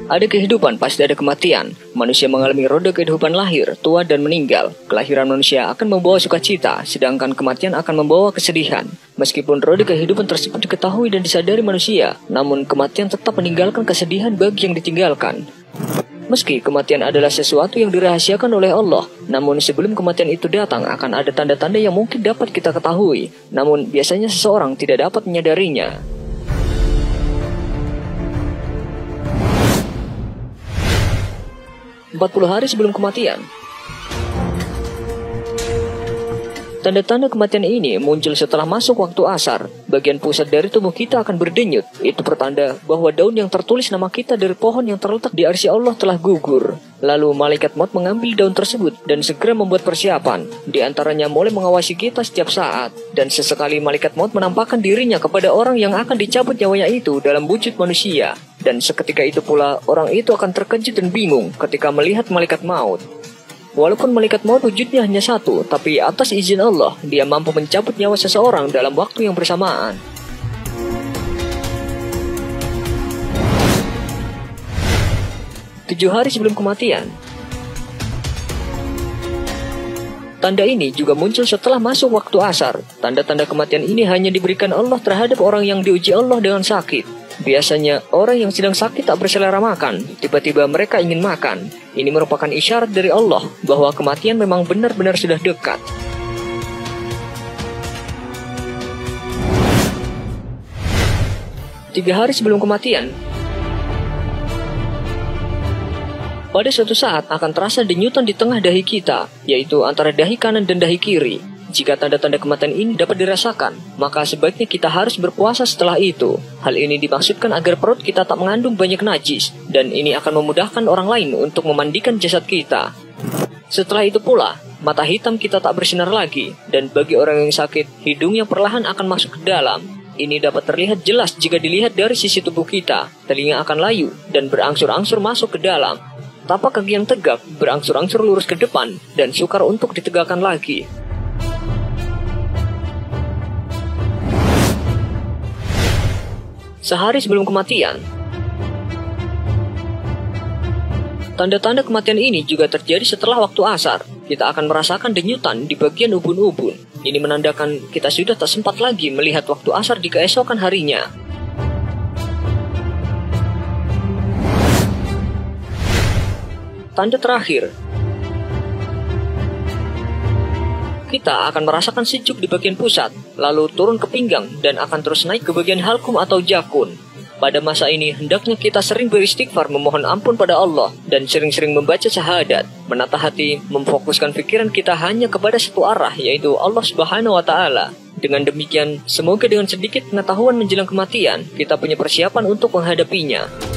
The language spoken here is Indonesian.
Ada kehidupan, pasti ada kematian. Manusia mengalami roda kehidupan lahir, tua, dan meninggal. Kelahiran manusia akan membawa sukacita, sedangkan kematian akan membawa kesedihan. Meskipun roda kehidupan tersebut diketahui dan disadari manusia, namun kematian tetap meninggalkan kesedihan bagi yang ditinggalkan. Meski kematian adalah sesuatu yang dirahasiakan oleh Allah, namun sebelum kematian itu datang akan ada tanda-tanda yang mungkin dapat kita ketahui. Namun biasanya seseorang tidak dapat menyadarinya. 40 hari sebelum kematian. Tanda-tanda kematian ini muncul setelah masuk waktu asar. Bagian pusat dari tubuh kita akan berdenyut. Itu pertanda bahwa daun yang tertulis nama kita dari pohon yang terletak di arsy Allah telah gugur. Lalu malaikat maut mengambil daun tersebut dan segera membuat persiapan. Di antaranya mulai mengawasi kita setiap saat. Dan sesekali malaikat maut menampakkan dirinya kepada orang yang akan dicabut nyawanya itu dalam wujud manusia. Dan seketika itu pula orang itu akan terkejut dan bingung ketika melihat malaikat maut. Walaupun malaikat maut wujudnya hanya satu, tapi atas izin Allah, dia mampu mencabut nyawa seseorang dalam waktu yang bersamaan. Tujuh hari sebelum kematian. Tanda ini juga muncul setelah masuk waktu asar. Tanda-tanda kematian ini hanya diberikan Allah terhadap orang yang diuji Allah dengan sakit. Biasanya, orang yang sedang sakit tak berselera makan. Tiba-tiba mereka ingin makan. Ini merupakan isyarat dari Allah bahwa kematian memang benar-benar sudah dekat. Tiga hari sebelum kematian. Pada suatu saat akan terasa denyutan di tengah dahi kita, yaitu antara dahi kanan dan dahi kiri. Jika tanda-tanda kematian ini dapat dirasakan, maka sebaiknya kita harus berpuasa setelah itu. Hal ini dimaksudkan agar perut kita tak mengandung banyak najis, dan ini akan memudahkan orang lain untuk memandikan jasad kita. Setelah itu pula, mata hitam kita tak bersinar lagi, dan bagi orang yang sakit, hidungnya perlahan akan masuk ke dalam. Ini dapat terlihat jelas jika dilihat dari sisi tubuh kita. Telinga akan layu, dan berangsur-angsur masuk ke dalam. Tapak kaki yang tegak, berangsur-angsur lurus ke depan, dan sukar untuk ditegakkan lagi. Sehari sebelum kematian. Tanda-tanda kematian ini juga terjadi setelah waktu asar. Kita akan merasakan denyutan di bagian ubun-ubun. Ini menandakan kita sudah tak sempat lagi melihat waktu asar di keesokan harinya. Tanda terakhir. Kita akan merasakan sejuk di bagian pusat, lalu turun ke pinggang, dan akan terus naik ke bagian halkum atau jakun. Pada masa ini, hendaknya kita sering beristighfar memohon ampun pada Allah, dan sering-sering membaca syahadat, menata hati, memfokuskan pikiran kita hanya kepada satu arah, yaitu Allah Subhanahu wa Ta'ala. Dengan demikian, semoga dengan sedikit pengetahuan menjelang kematian, kita punya persiapan untuk menghadapinya.